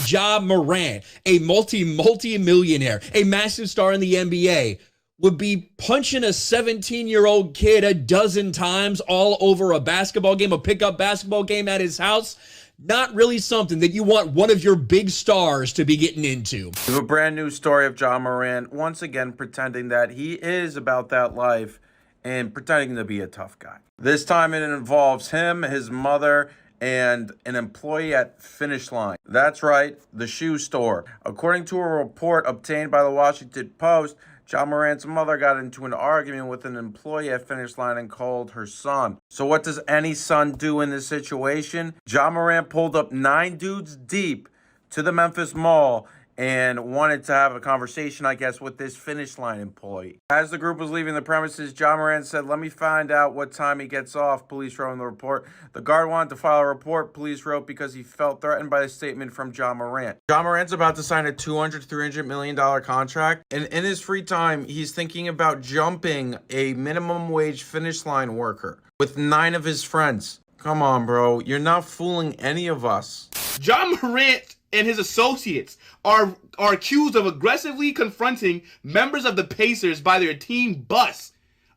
Ja Morant, a multi-millionaire, a massive star in the NBA, would be punching a 17-year-old kid a dozen times all over a basketball game, a pickup basketball game at his house. Not really something that you want one of your big stars to be getting into. We have a brand new story of Ja Morant once again pretending that he is about that life and pretending to be a tough guy. This time it involves him, his mother, and an employee at Finish Line. That's right, the shoe store. According to a report obtained by the Washington Post, Ja Morant's mother got into an argument with an employee at Finish Line and called her son. So what does any son do in this situation? Ja Morant pulled up 9 dudes deep to the Memphis Mall and wanted to have a conversation, I guess, with this Finish Line employee. As the group was leaving the premises, Ja Morant said, "Let me find out what time he gets off," police wrote in the report. The guard wanted to file a report, police wrote, because he felt threatened by the statement from Ja Morant. Ja Morant's about to sign a $200-300 million contract, and in his free time, he's thinking about jumping a minimum wage Finish Line worker with 9 of his friends. Come on, bro. You're not fooling any of us. Ja Morant and his associates are accused of aggressively confronting members of the Pacers by their team bus,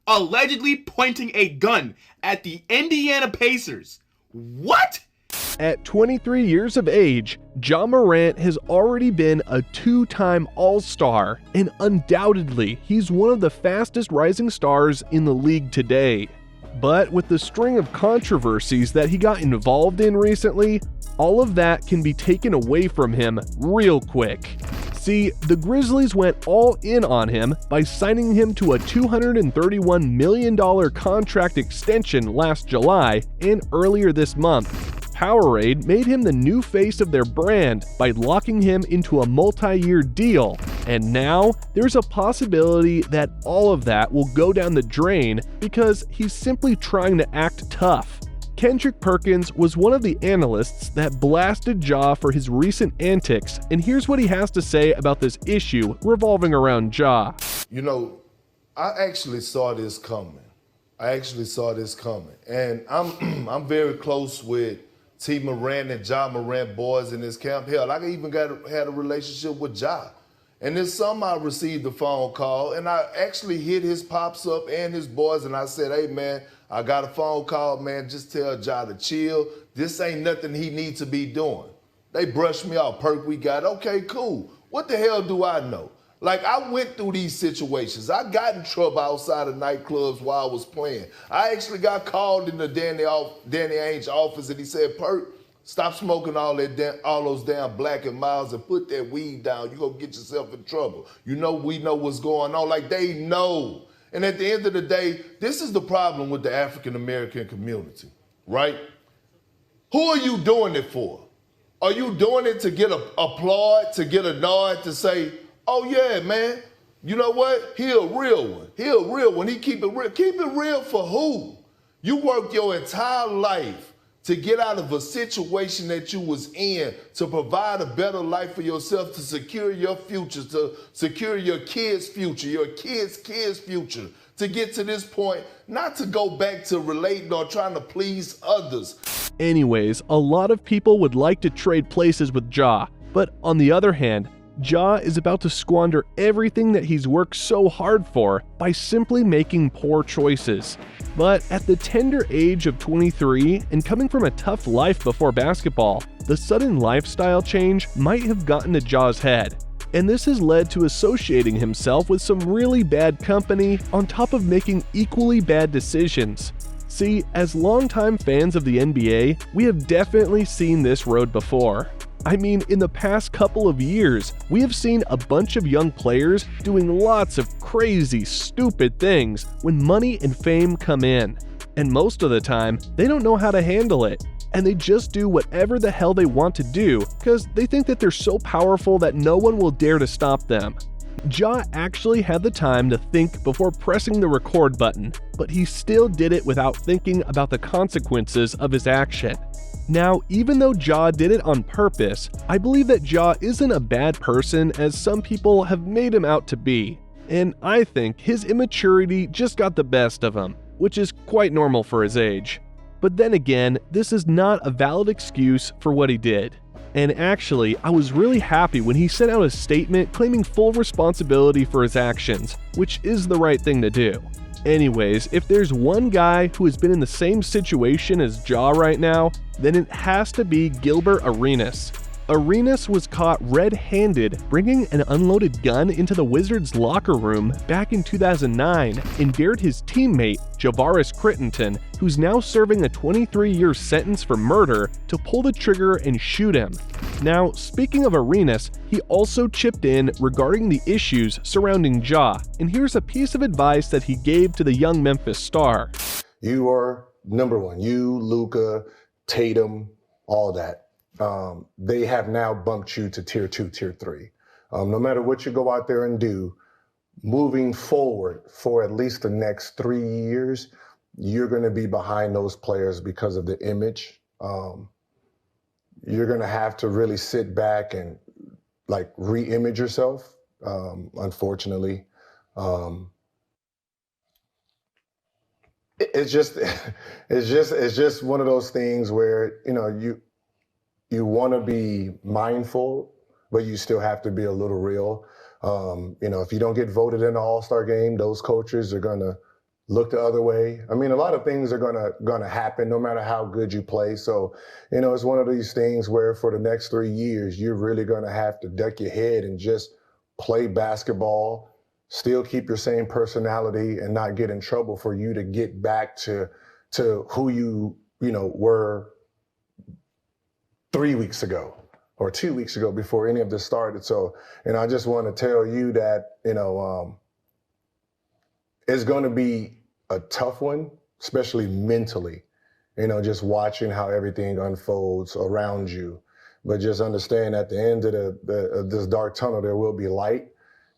allegedly pointing a gun at the Indiana Pacers. What? At 23 years of age, Ja Morant has already been a 2-time All-Star, and undoubtedly, he's one of the fastest rising stars in the league today. But with the string of controversies that he got involved in recently, all of that can be taken away from him real quick. See, the Grizzlies went all in on him by signing him to a $231 million contract extension last July, and earlier this month, Powerade made him the new face of their brand by locking him into a multi-year deal. And now, there's a possibility that all of that will go down the drain because he's simply trying to act tough. Kendrick Perkins was one of the analysts that blasted Ja for his recent antics, and here's what he has to say about this issue revolving around Ja. You know, I actually saw this coming. And I'm very close with T. Morant and Ja Morant boys in this camp. Hell, I even had a relationship with Ja. And this summer I received a phone call, and I actually hit his pops up and his boys, and I said, "Hey, man, I got a phone call, man. Just tell Ja to chill. This ain't nothing he needs to be doing." They brushed me off. "Perk, we got it." Okay, cool. What the hell do I know? Like, I went through these situations. I got in trouble outside of nightclubs while I was playing. I actually got called in the Danny Ainge's office, and he said, "Perk, stop smoking all those damn Black and Milds and put that weed down. You're going to get yourself in trouble. You know, we know what's going on." Like, they know. And at the end of the day, this is the problem with the African-American community, right? Who are you doing it for? Are you doing it to get applaud, to get a nod, to say, "Oh yeah, man, you know what? He a real one. He a real one. He keep it real." Keep it real for who? You worked your entire life to get out of a situation that you was in, to provide a better life for yourself, to secure your future, to secure your kids' future, your kids' future, to get to this point, not to go back to relating or trying to please others. Anyways, a lot of people would like to trade places with Ja, but on the other hand, Ja is about to squander everything that he's worked so hard for by simply making poor choices. But at the tender age of 23 and coming from a tough life before basketball, the sudden lifestyle change might have gotten to Ja's head. And this has led to associating himself with some really bad company on top of making equally bad decisions. See, as longtime fans of the NBA, we have definitely seen this road before. I mean, in the past couple of years, we have seen a bunch of young players doing lots of crazy, stupid things when money and fame come in. And most of the time, they don't know how to handle it. And they just do whatever the hell they want to do because they think that they're so powerful that no one will dare to stop them. Ja actually had the time to think before pressing the record button, but he still did it without thinking about the consequences of his action. Now, even though Ja did it on purpose, I believe that Ja isn't a bad person as some people have made him out to be. And I think his immaturity just got the best of him, which is quite normal for his age. But then again, this is not a valid excuse for what he did. And actually, I was really happy when he sent out a statement claiming full responsibility for his actions, which is the right thing to do. Anyways, if there's one guy who has been in the same situation as Ja right now, then it has to be Gilbert Arenas. Arenas was caught red-handed bringing an unloaded gun into the Wizards' locker room back in 2009 and dared his teammate, Javaris Crittenton, who's now serving a 23-year sentence for murder, to pull the trigger and shoot him. Now, speaking of Arenas, he also chipped in regarding the issues surrounding Ja, and here's a piece of advice that he gave to the young Memphis star. You are number one. You, Luka, Tatum, all that. They have now bumped you to tier 2, tier 3. No matter what you go out there and do, moving forward for at least the next 3 years, you're going to be behind those players because of the image. You're going to have to really sit back and like re-image yourself. Unfortunately, it's just one of those things where, you know, you want to be mindful, but you still have to be a little real. You know, if you don't get voted in the All-Star game, those coaches are going to look the other way. I mean, a lot of things are gonna happen no matter how good you play. So, you know, it's one of these things where for the next 3 years, you're really gonna have to duck your head and just play basketball, still keep your same personality and not get in trouble for you to get back to who you were 3 weeks ago or 2 weeks ago before any of this started. So, and I just want to tell you that, it's going to be a tough one, especially mentally, just watching how everything unfolds around you. But just understand at the end of this dark tunnel, there will be light.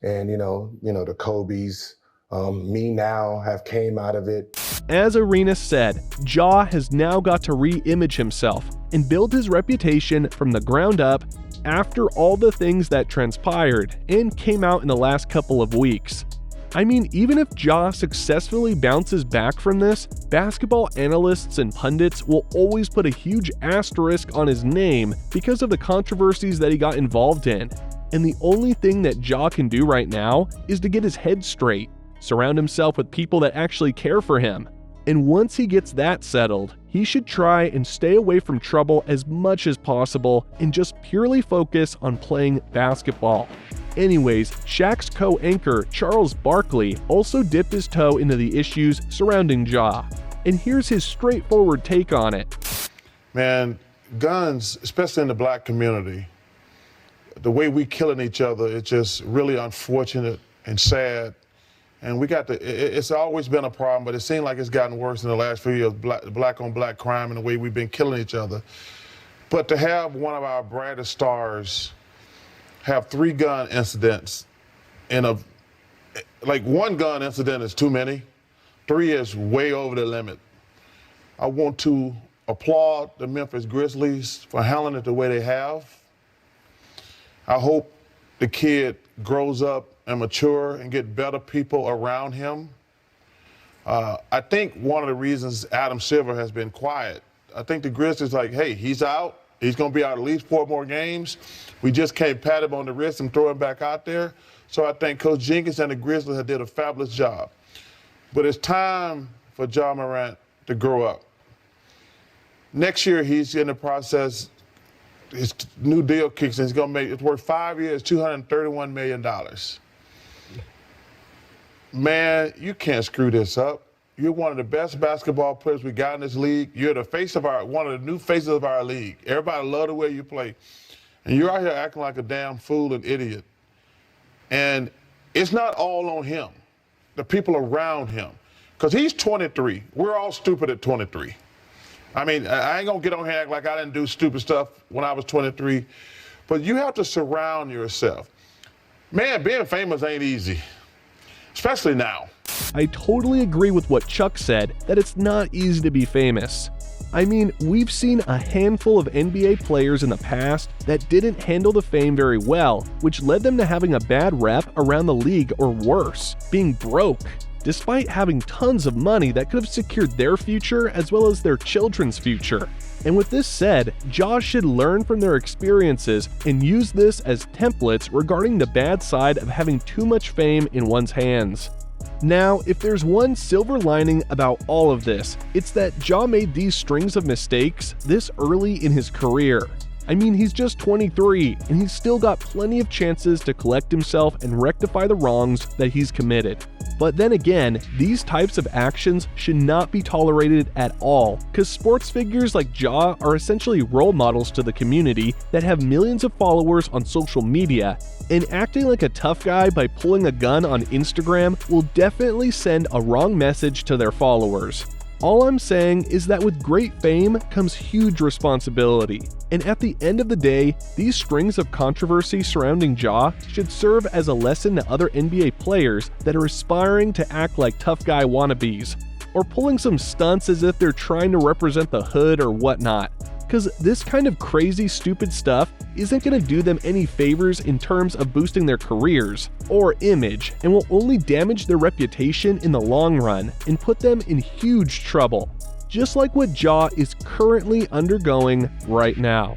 And, the Kobe's, me now have came out of it. As Arenas said, Ja has now got to re-image himself and build his reputation from the ground up after all the things that transpired and came out in the last couple of weeks. I mean, even if Ja successfully bounces back from this, basketball analysts and pundits will always put a huge asterisk on his name because of the controversies that he got involved in. And the only thing that Ja can do right now is to get his head straight, surround himself with people that actually care for him. And once he gets that settled, he should try and stay away from trouble as much as possible and just purely focus on playing basketball. Anyways, Shaq's co-anchor Charles Barkley also dipped his toe into the issues surrounding Ja. And here's his straightforward take on it. Man, guns, especially in the black community, the way we killing each other, it's just really unfortunate and sad. And it's always been a problem, but it seems like it's gotten worse in the last few years, black on black crime and the way we've been killing each other. But to have one of our brightest stars have 3 gun incidents one gun incident is too many. 3 is way over the limit. I want to applaud the Memphis Grizzlies for handling it the way they have. I hope the kid grows up and mature and get better people around him. I think one of the reasons Adam Silver has been quiet, I think the Grizzlies hey, he's out. He's going to be out at least 4 more games. We just can't pat him on the wrist and throw him back out there. So I think Coach Jenkins and the Grizzlies have did a fabulous job. But it's time for Ja Morant to grow up. Next year, he's in the process. His new deal kicks in. He's going to it's worth 5 years, $231 million. Man, you can't screw this up. You're one of the best basketball players we got in this league. You're the face of one of the new faces of our league. Everybody love the way you play. And you're out here acting like a damn fool and idiot. And it's not all on him, the people around him. Because he's 23. We're all stupid at 23. I mean, I ain't going to get on here and act like I didn't do stupid stuff when I was 23. But you have to surround yourself. Man, being famous ain't easy, especially now. I totally agree with what Chuck said, that it's not easy to be famous. I mean, we've seen a handful of NBA players in the past that didn't handle the fame very well, which led them to having a bad rep around the league or worse, being broke, despite having tons of money that could have secured their future as well as their children's future. And with this said, Ja should learn from their experiences and use this as templates regarding the bad side of having too much fame in one's hands. Now, if there's one silver lining about all of this, it's that Ja made these strings of mistakes this early in his career. I mean, he's just 23, and he's still got plenty of chances to collect himself and rectify the wrongs that he's committed. But then again, these types of actions should not be tolerated at all, because sports figures like Ja are essentially role models to the community that have millions of followers on social media, and acting like a tough guy by pulling a gun on Instagram will definitely send a wrong message to their followers. All I'm saying is that with great fame comes huge responsibility, and at the end of the day, these strings of controversy surrounding Ja should serve as a lesson to other NBA players that are aspiring to act like tough guy wannabes, or pulling some stunts as if they're trying to represent the hood or whatnot. Because this kind of crazy, stupid stuff isn't going to do them any favors in terms of boosting their careers or image, and will only damage their reputation in the long run and put them in huge trouble, just like what Ja is currently undergoing right now.